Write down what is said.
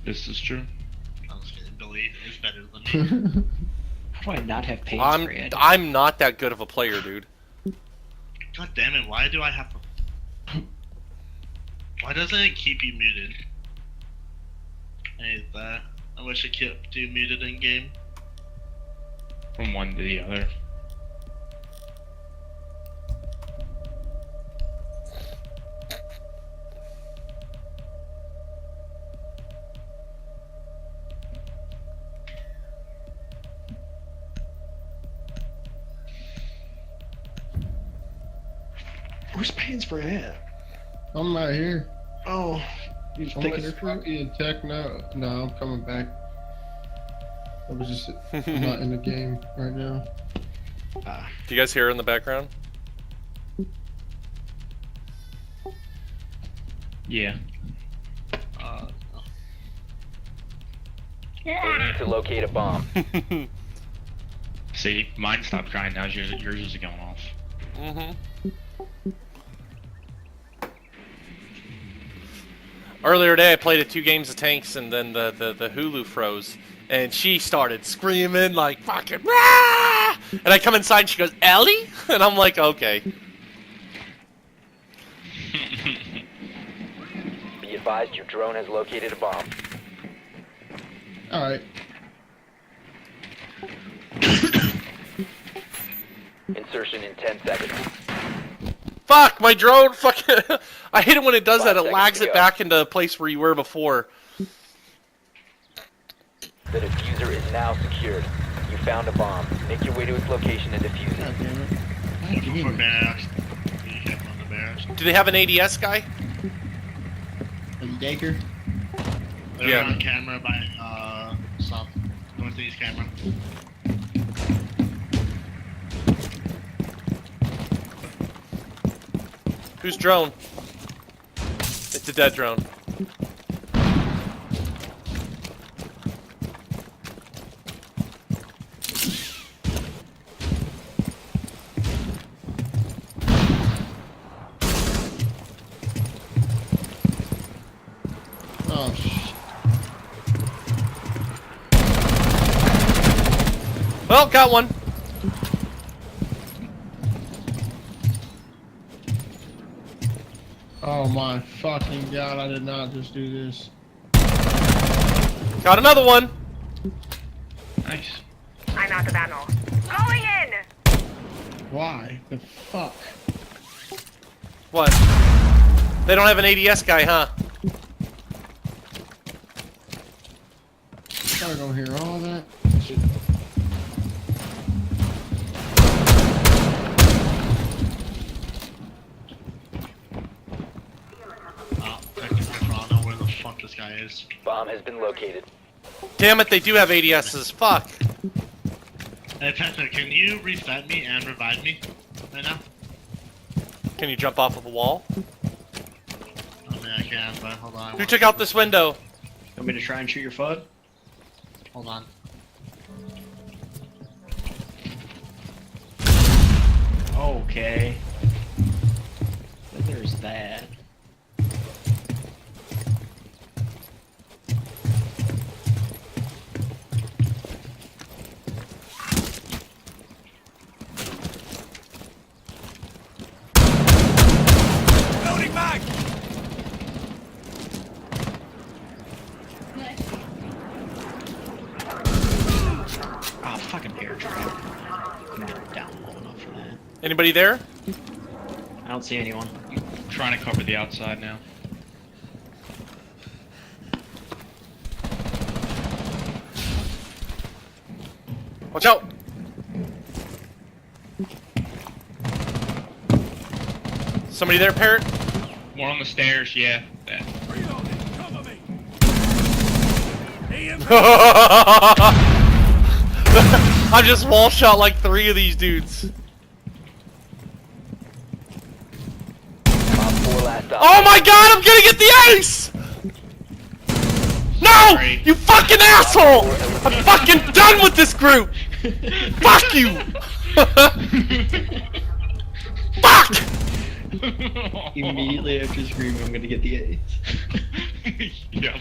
This is true. I was kidding. Billy is better than me. How do I not have pain spray? I'm not that good of a player, dude. God damn it! Why do I have to? Why doesn't it keep you muted? I hate that. I wish it kept you muted in game. From one to the other. Where's pain spray at? I'm not here. Oh, you just taking her Unless fruit? in tech now. No, I'm coming back. I was just not in the game right now. Do you guys hear her in the background? Yeah. We need to locate a bomb. See, mine stopped crying. Now yours is going off. Mm-hmm. Earlier today, I played 2 games of tanks, and then the Hulu froze, and she started screaming like fucking Rah! And I come inside, and she goes, "Ellie?" And I'm like, okay. Be advised, your drone has located a bomb. Alright. Insertion in 10 seconds. Fuck, my drone fucking... I hate it when it does 5 that. It seconds lags to it go. back into a place where you were before. The diffuser is now secured. You found a bomb. Make your way to its location and defuse God it. damn it. Looking for barracks. Be careful on the barracks. Do they have an ADS guy? Are you Daker? They're Yeah. on camera by south northeast camera. Whose drone? It's a dead drone. Oh shit. Well, got one. Oh my fucking god, I did not just do this. Got another one. Nice. I'm out of ammo. Going in! Why? The fuck? What? They don't have an ADS guy, huh? Gotta go hear all that. Shit. I don't know where the fuck this guy is. Bomb has been located. Damn it, they do have ADSs. Fuck. Hey Penta, can you reset me and revive me right now? Can you jump off of a wall? I mean I can, but hold on. Who took out this window? Want me to try and shoot your foot? Hold on. Okay. Then there's that. Ah, fucking air trap. I'm not down low enough for that. Anybody there? I don't see anyone. Trying to cover the outside now. Watch out! Somebody there, Parrot? More on the stairs, yeah. That. I just wall shot like 3 of these dudes. Bomb 4 last op. Oh my god, I'm gonna get the ace! No! Sorry. You fucking asshole! I'm fucking done with this group! Fuck you! Fuck! Immediately after screaming, I'm gonna get the ace. Yep.